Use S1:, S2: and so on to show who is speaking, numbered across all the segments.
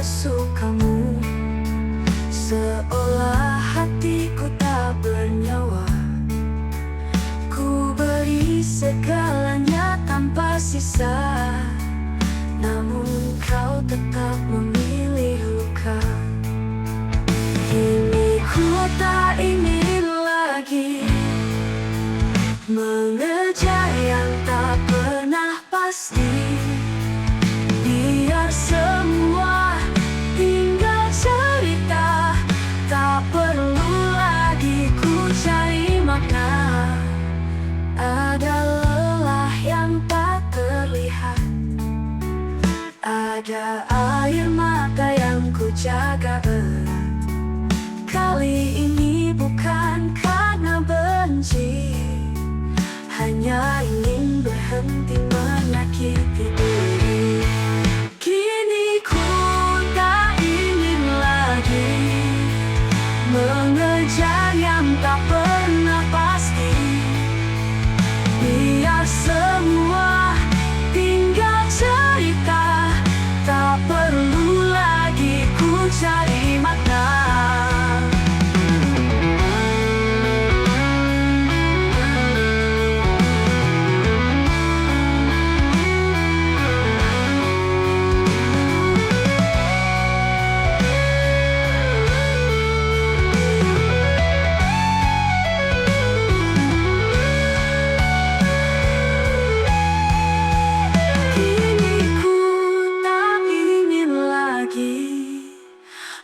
S1: sesukamu, seolah hatiku tak bernyawa. Ku beri segalanya tanpa sisa, namun kau tetap memilih luka. Kini ku tak ingin lagi mengejar yang tak pernah pasti. Biar semua tinggal cerita, tak perlu lagi ku cari makna. Ada lelah yang tak terlihat, ada air mata yang ku jaga erat. Kali ini bukan karena benci, hanya ingin berhenti menyakiti diri. Kini ku tak ingin lagi mengejar yang tak pernah pasti. Biar semua tinggal cerita, tak perlu lagi ku cari makna.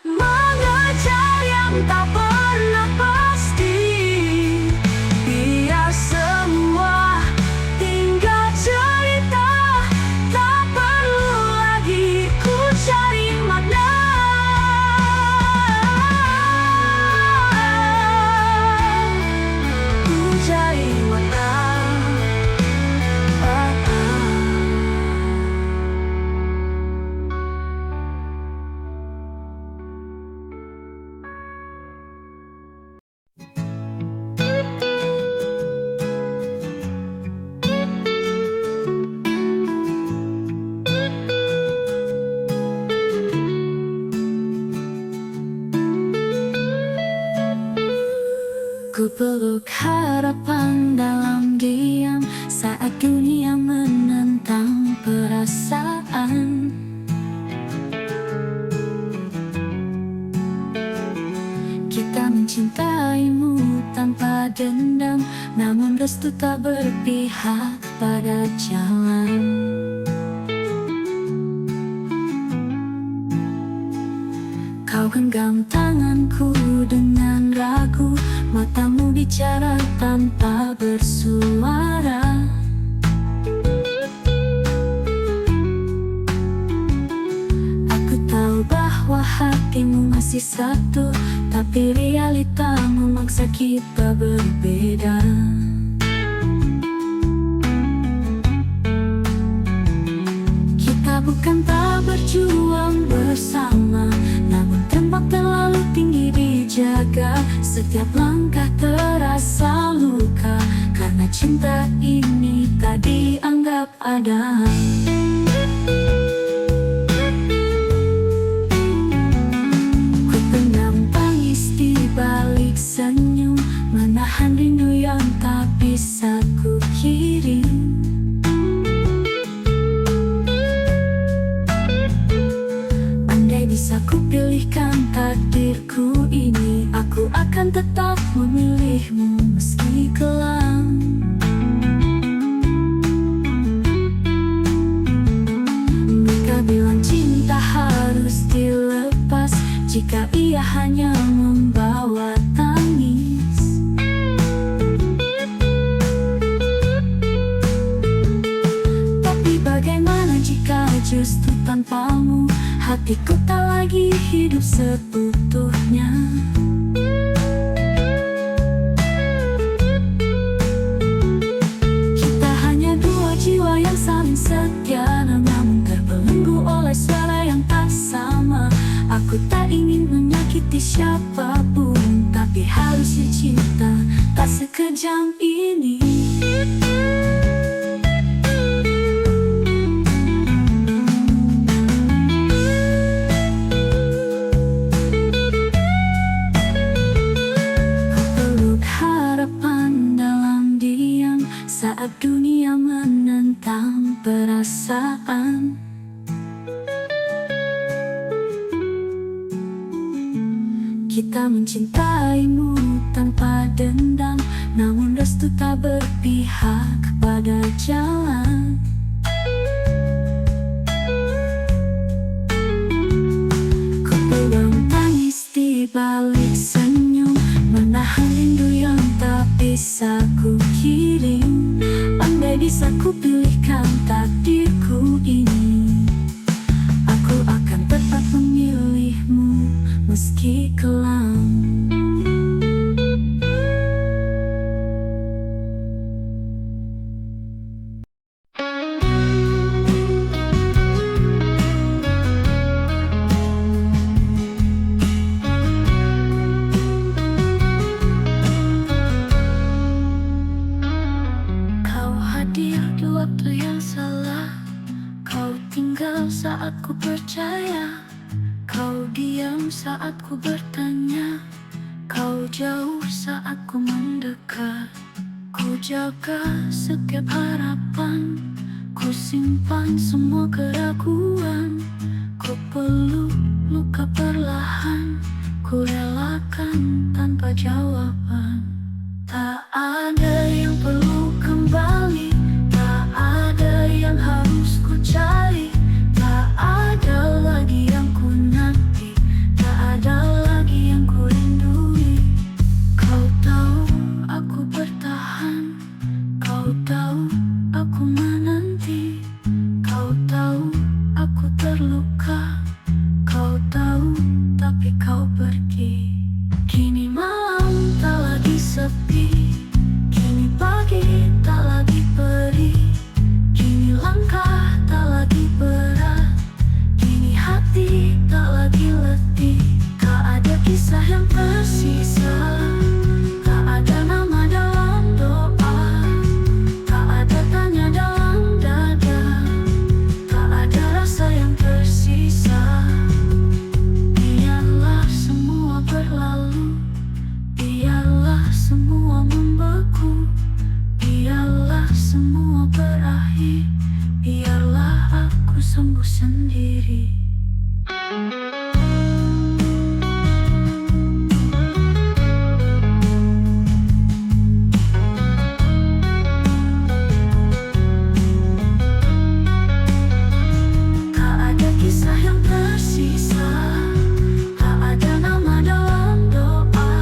S1: Mengejar yang tak pernah pasti. Biar semua tinggal cerita, tak perlu lagi ku cari makna. Ku cari makna. Ku peluk harapan dalam diam saat dunia menentang perasaan. Kita mencintaimu tanpa dendam, namun restu tak berpihak pada jalan. Kau genggam tanganku dengan ragu, matamu bicara tanpa bersuara. Aku tahu bahwa hatimu masih satu, tapi realita memaksa kita berbeda. Kita bukan tak berjuang bersama, namun tembok terlalu tinggi dijaga. Setiap langkah terasa luka, karena cinta ini tak dianggap ada. Ku pendam tangis di balik senyum, menahan rindu yang tak bisa ku kirim. Bisa ku pilihkan takdirku ini, aku akan tetap memilihmu meski kelam. Mereka bilang cinta harus dilepas jika ia hanya membawa tangis. Tapi bagaimana jika justru tanpamu hatiku tak lagi hidup seutuhnya. Kita hanya dua jiwa yang saling setia, namun terbelenggu oleh suara yang tak sama. Aku tak ingin menyakiti siapapun, tapi harus dicinta tak sekejam ini. Kita mencintaimu tanpa dendam, namun restu tak berpihak pada jalan. Ku pegang tangis di balik senyum, menahan rindu yang tak bisa ku kirim. Andai bisa ku pilihkan takdirku ini, aku akan tetap memilihmu meski kelam. Kau hadir di waktu yang salah, kau tinggal saat ku percaya, kau diam saat ku bertanya, kau jauh saat ku mendekat. Ku jaga setiap harapan, ku simpan semua keraguan, ku peluk luka perlahan, ku relakan tanpa jawaban. Tak ada yang perlu kembali, tak ada yang harus ku cari, tak ada lagi yang ku nanti, tak ada lagi yang ku rindui. Kau tahu aku bertahan, kau tahu aku menanti, kau tahu aku terluka, kau tahu tapi kau pergi. Kini malam tak lagi sepi, kini pagi tak lagi perih, kini langkah tak lagi berat, kini hati tak lagi letih. Tak ada kisah yang tersisa, tak ada nama dalam doa, tak ada tanya dalam dada, tak ada rasa yang tersisa. Biarlah semua berlalu, biarlah semua membeku, biarlah semua berakhir, biarlah aku sembuh sendiri. Tak ada kisah yang tersisa, tak ada nama dalam doa,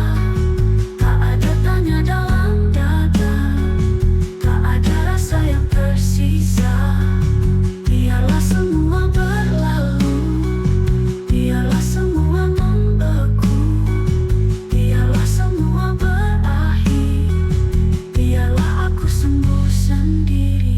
S1: tak ada tanya dalam dada, tak ada rasa yang tersisa. Biarlah semua berlalu, biarlah semua membeku, biarlah semua berakhir, biarlah aku sembuh sendiri.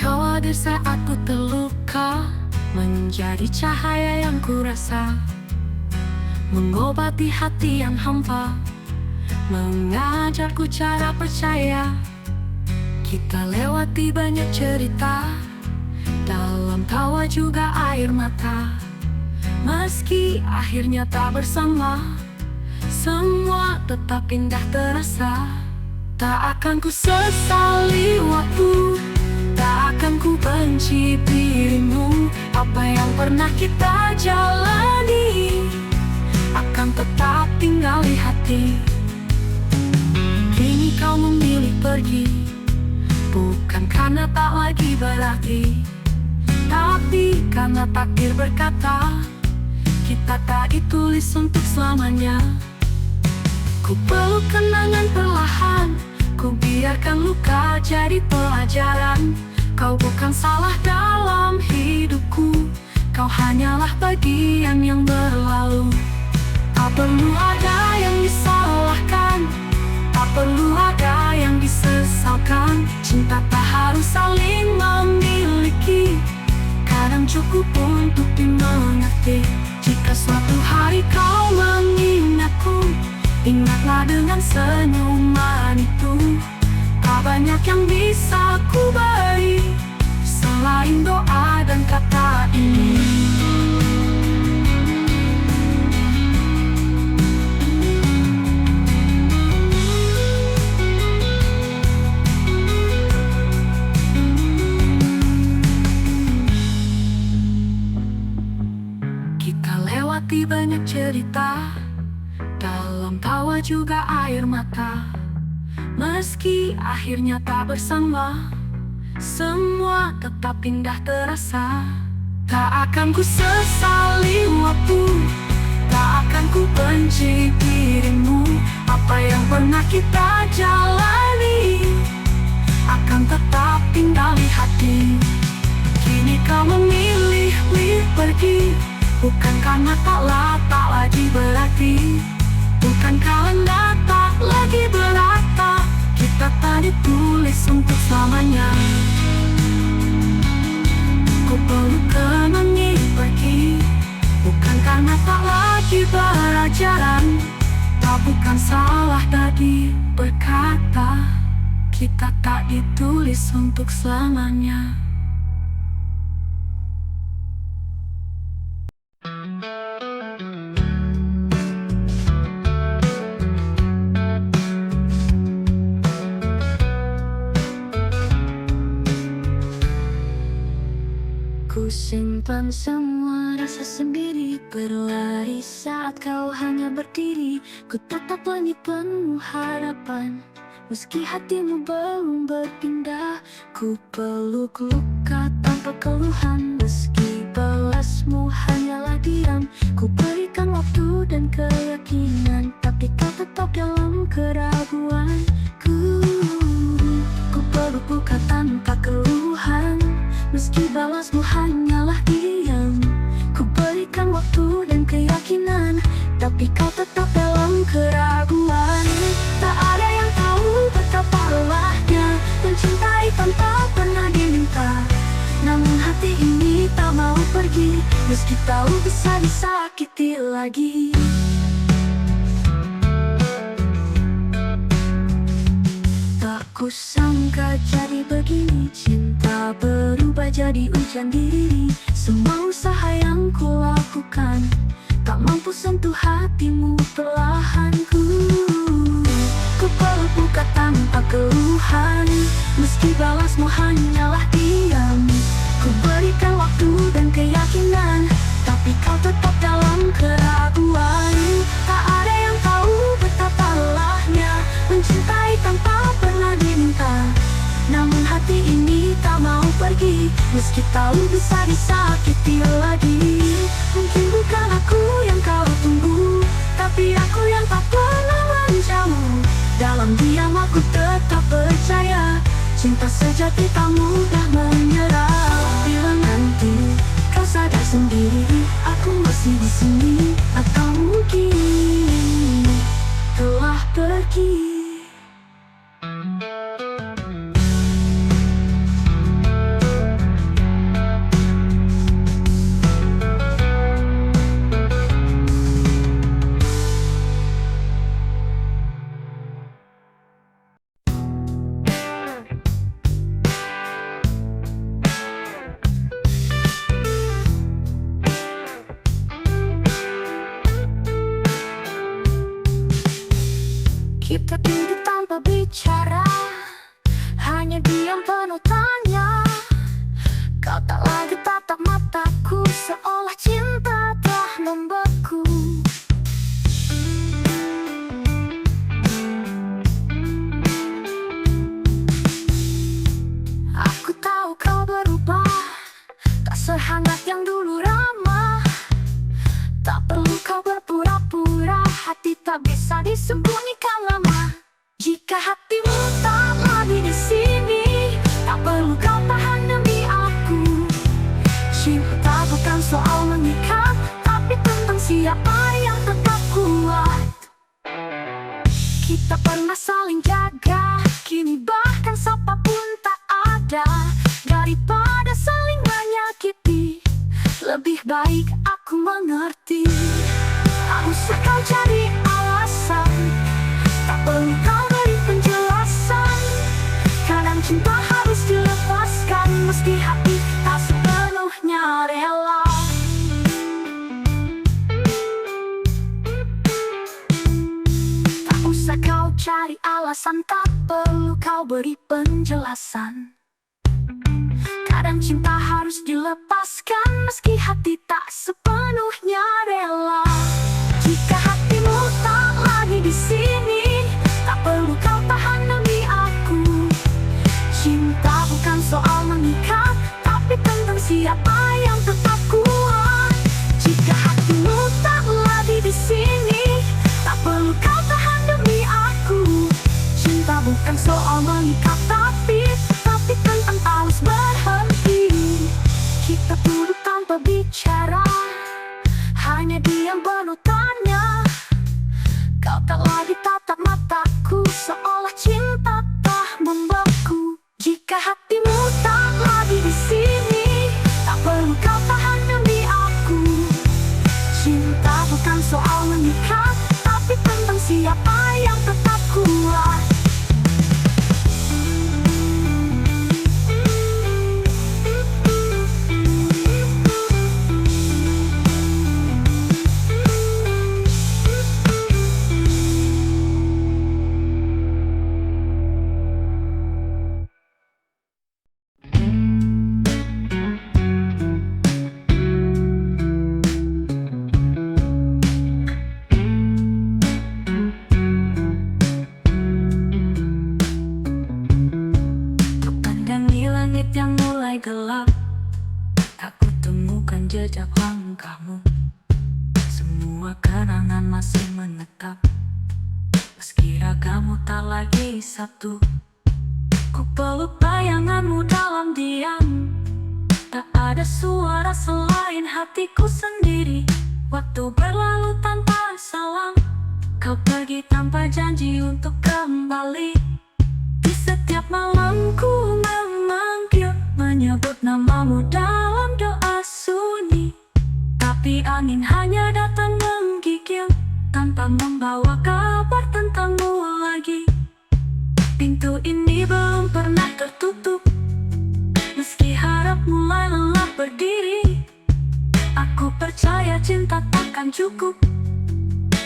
S1: Kau hadir saat ku terluka, menjadi cahaya yang ku rasa, mengobati hati yang hampa, mengajarku cara percaya. Kita lewati banyak cerita, dalam tawa juga air mata. Meski akhirnya tak bersama, semua tetap indah terasa. Tak akan ku sesali waktu, tak akan ku benci dirimu. Apa yang pernah kita jalani akan tetap tinggal di hati. Kini kau memilih pergi, bukan karena tak lagi berarti, tapi karena takdir berkata kita tak ditulis untuk selamanya. Ku peluk kenangan perlahan, ku biarkan luka jadi pelajaran. Kau bukan salah dalam hidupku, kau hanyalah bagian yang berlalu. Tak perlu ada yang disalahkan, tak perlu ada yang disesalkan. Cinta tak harus saling memiliki, kadang cukup hati. Jika suatu hari kau mengingatku, ingatlah dengan senyuman itu. Tak banyak yang bisa ku beri selain doa dan kata ini. Kita lewati banyak cerita, dalam tawa juga air mata. Meski akhirnya tak bersama, semua tetap indah terasa. Tak akan ku sesali waktu, tak akan ku benci dirimu. Apa yang pernah kita jalani akan tetap tinggal di hati. Kini kau memilih pergi, bukan karena tak lagi berarti, bukan karena tak lagi berarti. Kita tak ditulis untuk selamanya. Ku perlu kenangi pergi, bukan karena tak lagi berajaran. Tak bukan salah tadi berkata, kita tak ditulis untuk selamanya. Ku simpan semua rasa sendiri, berlari saat kau hanya berdiri. Ku tatap langit penuh harapan, meski hatimu belum berpindah. Ku peluk luka tanpa keluhan, meski balasmu hanyalah diam. Ku berikan waktu dan keyakinan, tapi kau tetap dalam keraguan. Ku peluk luka tanpa keluhan, meski balasmu hanyalah diam. Ku berikan waktu dan keyakinan, tapi kau tetap dalam keraguan. Tak ada yang tahu betapa lelahnya mencintai tanpa pernah diminta. Namun hati ini tak mau pergi, meski tahu bisa disakiti lagi. Ku sangka jadi begini, cinta berubah jadi hujan diri. Semua usaha yang ku lakukan tak mampu sentuh hatimu perlahan. Ku peluk luka tanpa keluhan, meski balasmu hanyalah diam. Ku berikan waktu dan keyakinan, tapi kau tetap dalam keraguan. Tak ada yang tahu betapa lelahnya mencintai tanpa pernah diminta. Namun hati ini tak mau pergi, meski tahu bisa disakiti lagi. Mungkin bukan aku yang kau tunggu, tapi aku yang tak pernah menjauh. Dalam diam aku tetap percaya, cinta sejati tak mudah menyerah. Bila nanti kau sadar sendiri, aku masih di sini, atau mungkin telah pergi. Kita duduk tanpa bicara, hanya diam penuh tanya. Kau tak lagi tatap mataku, seolah cinta telah membeku. Aku tahu kau berubah, tak sehangat yang dulu ramah. Tak perlu kau berpura-pura, hati tak bisa disembunyikan lama. Jika hatimu tak lagi di sini, tak perlu kau tahan demi aku. Cinta bukan soal mengikat, tapi tentang siapa yang tetap kuat. Kita pernah saling jaga, kini bahkan sapa pun tak ada. Daripada saling menyakiti, lebih baik aku meski hati tak sepenuhnya rela. Tak usah kau cari alasan, tak perlu kau beri penjelasan. Kadang cinta harus dilepaskan meski hati tak sepenuhnya rela. Jika hatimu tak lagi di sini, tak perlu kau tahan demi aku. Cinta bukan soal mengikat, tapi tentang siapa yang tetap kuat. Jika hatimu tak lagi di sini, tak perlu kau tahan demi aku. Cinta bukan soal mengikat, tapi tentang harus berhenti. Kita duduk tanpa bicara, hanya diam penuh tanya. Kau tak lagi tatap mataku, seolah cinta tak membeku. Jika hatimu tak lagi di sini, tak perlu kau tahan demi aku. Cinta bukan soal mengikat, tapi tentang siapa yang tetap kuat. Yang mulai gelap, aku temukan jejak langkahmu. Semua kenangan masih menetap, meski ragamu tak lagi satu. Ku peluk bayanganmu dalam diam, tak ada suara selain hatiku sendiri. Waktu berlalu tanpa salam, kau pergi tanpa janji untuk kembali. Di setiap malam ku memanggil, menyebut namamu dalam doa sunyi. Tapi angin hanya datang menggigil, tanpa membawa kabar tentangmu lagi. Pintu ini belum pernah tertutup, meski harap mulai lelah berdiri. Aku percaya cinta takkan cukup,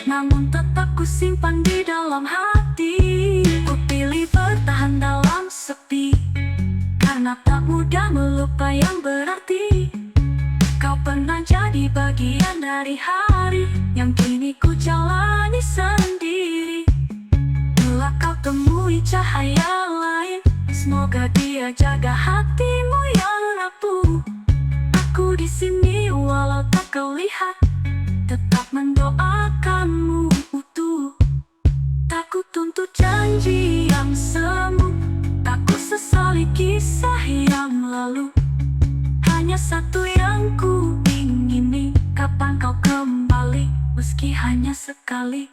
S1: namun tetap ku simpan di dalam hati. Ku pilih bertahan dalam sepi, karena tak mudah melupa yang berarti. Kau pernah jadi bagian dari hari yang kini ku jalani sendiri. Bila kau temui cahaya lain, semoga dia jaga hatimu yang rapuh. Aku di sini walau tak kau lihat, tetap mendoakanmu utuh. Tak ku tuntut janji yang semu, tak ku sesali kisah yang lalu. Hanya satu yang ku ingini, kapan kau kembali, meski hanya sekali.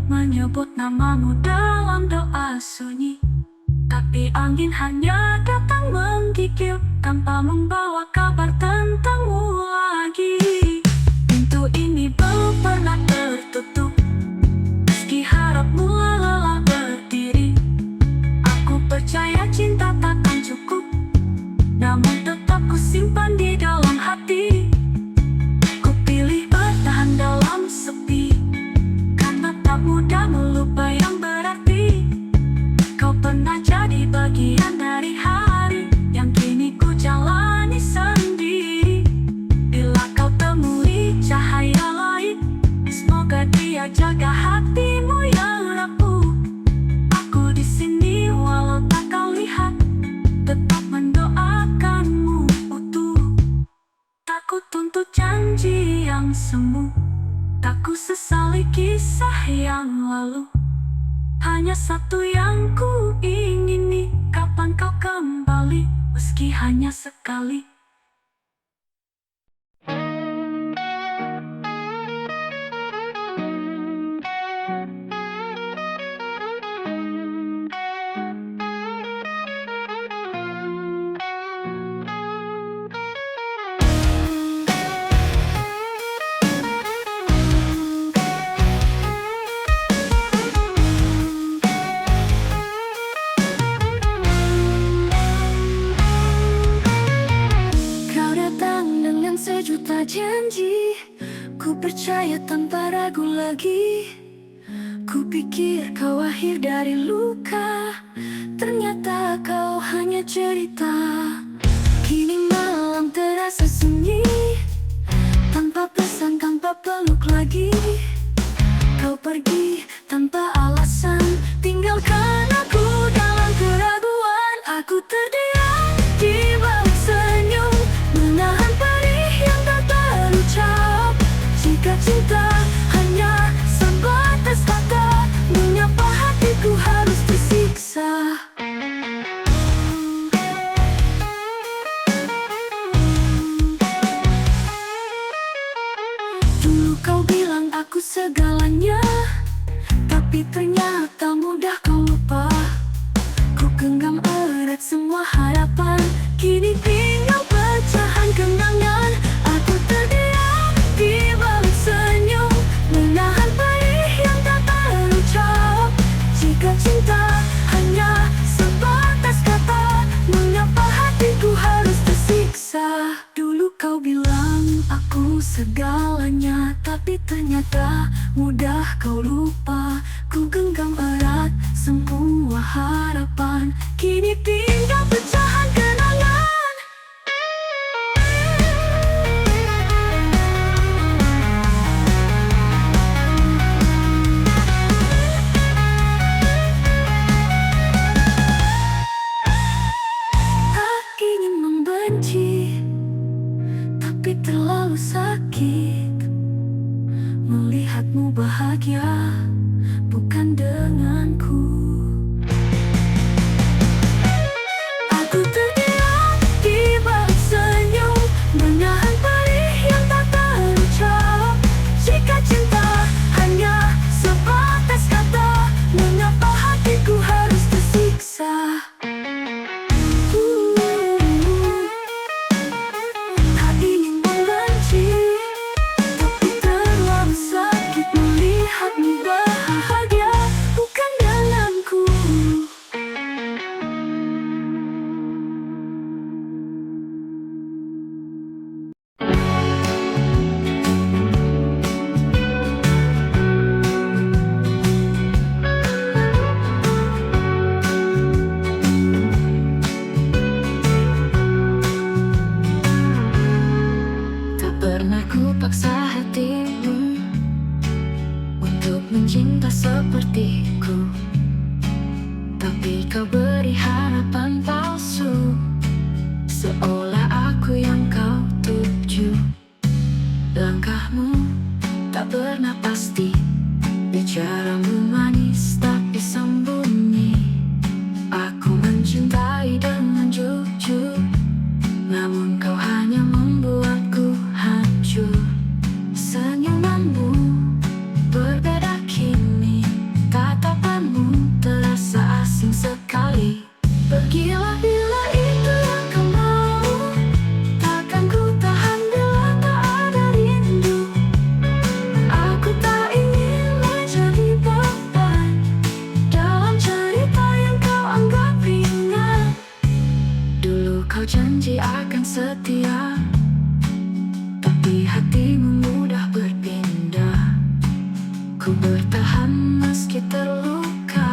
S1: Menyebut namamu dalam doa sunyi, tapi angin hanya datang menggigil, tanpa membawa kabar tentangmu lagi. Pintu ini belum pernah tertutup, meski harap mulai lelah berdiri. Aku percaya cinta takkan cukup, namun tetap ku simpan di dalam hati. Ku pilih bertahan dalam sepi, tak mudah melupa yang berarti. Kau pernah jadi bagian dari hari yang kini ku jalani sendiri. Bila kau temui cahaya lain, semoga dia jaga hatimu yang rapuh. Aku di sini walau tak kau lihat, tetap mendoakanmu utuh. Tak ku tuntut janji yang semu, tak ku sesali kisah yang lalu. Hanya satu yang ku ingini, kapan kau kembali. sekali. Sejuta janji, ku percaya tanpa ragu lagi. Ku pikir kau akhir dari luka, ternyata kau hanya cerita. Kini malam terasa sunyi, tanpa pesan, tanpa peluk lagi. Kau pergi tanpa alasan, tinggalkan aku dalam keraguan. Aku terdiam di balik senyum, menahan perih yang tak terucap. Jika cinta hanya sebatas kata, mengapa hatiku harus tersiksa? Dulu kau bilang aku segalanya, tapi ternyata mudah kau lupa. Ku genggam erat semua harapan, kini tinggal pecahan kenangan. Aku terdiam di balik senyum, menahan perih yang tak terucap. Jika cinta hanya sebatas kata, mengapa hatiku harus tersiksa? Dulu kau bilang aku segalanya, tapi ternyata mudah kau lupa. Ku genggam erat semua harapan, kini tinggal pecahan kenangan. Tak ingin membenci, tapi terlalu sakit melihatmu bahagia, bukan denganku. Aku terdiam di balik senyum, menahan perih yang tak terucap. Jika cinta hanya sebatas kata, mengapa hatiku harus tersiksa? Tak ingin membenci, tapi terlalu sakit melihatmu bahagia, bukan denganku. Tak pernah ku paksa hatimu untuk mencinta sepertiku, tapi kau beri harapan palsu, seolah aku yang kau tuju. Langkahmu tak pernah pasti, bicaramu manis tapi sembunyi. Aku mencintai dengan jujur, namun kau hanya membuatku hancur. Senyumanmu berbeda kini, tatapanmu terasa asing sekali. Pergilah bila itu yang kau mau, takkan ku tahan bila tak ada rindu. Aku tak ingin menjadi beban dalam cerita yang kau anggap ringan. Dulu kau janji akan setia, tapi hatimu mudah berpindah. Ku bertahan meski terluka,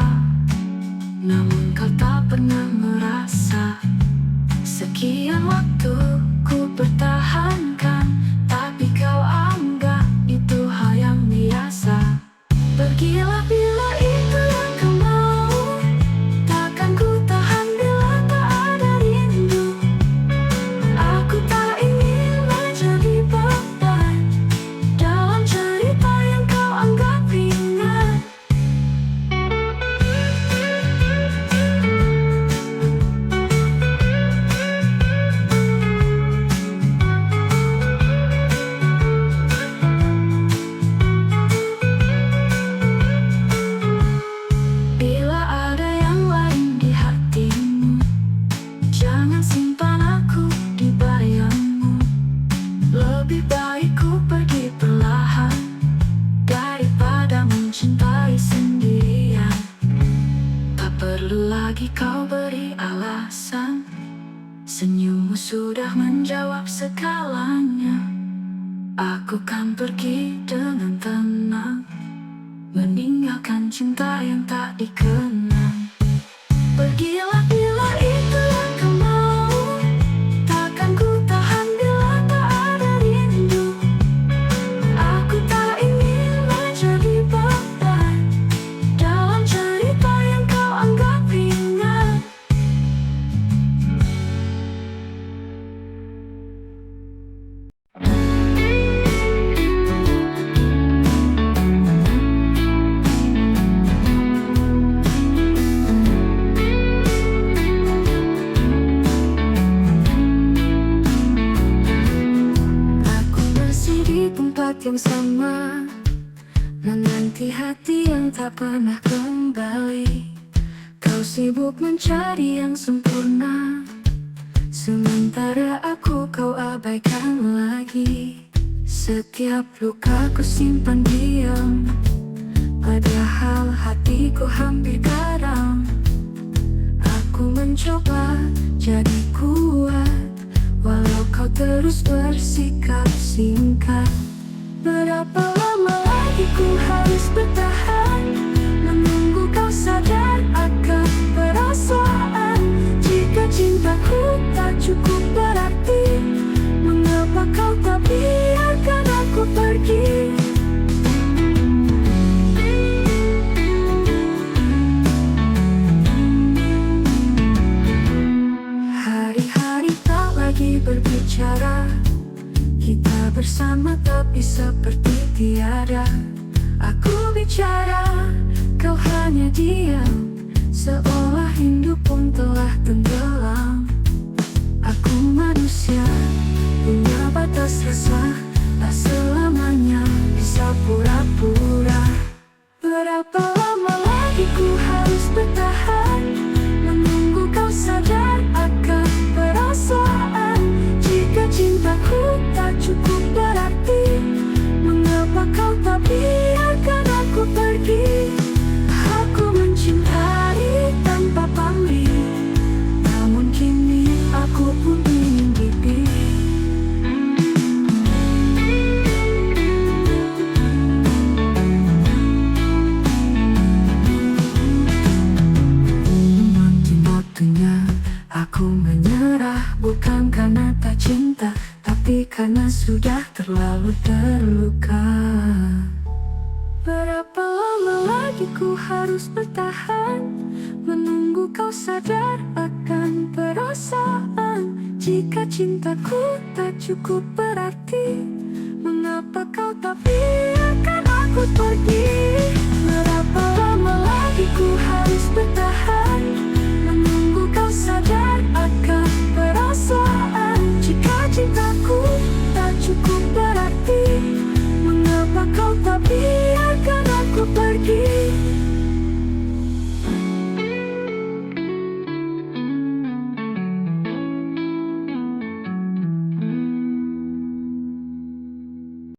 S1: namun kau tak pernah merasa. Sekian waktu ku pertahankan, tapi kau anggap itu hal yang biasa. Pergilah bila itu yang kau mau, takkan ku tahan bila tak ada rindu. Aku tak ingin menjadi beban dalam cerita yang kau anggap ringan. lagi kau beri alasan? Senyummu sudah menjawab segalanya. Aku kan pergi dengan tenang, meninggalkan cinta yang tak dikenang. Pergilah bila itu yang kau mau, takkan ku tahan bila tak ada rindu. Aku tak ingin menjadi beban dalam cerita yang kau anggap ringan. Yang sama, menanti hati yang tak pernah kembali. Kau sibuk mencari yang sempurna, sementara aku kau abaikan lagi. Setiap luka ku simpan diam, padahal hatiku hampir karam. Aku mencoba jadi kuat, walau kau terus bersikap singkat. Berapa lama lagi ku harus bertahan, menunggu kau sadar akan perasaan. Jika cintaku tak cukup berarti, mengapa kau tak biarkan aku pergi? Hari-hari tak lagi berbicara, kita bersama tapi seperti tiada. Aku bicara, kau hanya diam, seolah hidup pun telah tenggelam. Aku manusia, punya batas rasa, tak selamanya bisa pura-pura. Berapa lama lagi ku harus bertahan, menunggu kau sadar akan perasaan. Jika cintaku tak cukup berarti, mengapa kau tak biarkan aku pergi? Aku mencintai tanpa pamrih, namun kini aku pun ingin dipilih. Nanti waktunya aku menyerah, bukan karena tak cinta, tapi karena sudah terlalu terluka. Berapa lama lagi ku harus bertahan, menunggu kau sadar akan perasaan. Jika cintaku tak cukup berarti, mengapa kau tak biarkan aku pergi? Berapa lama lagi ku harus bertahan,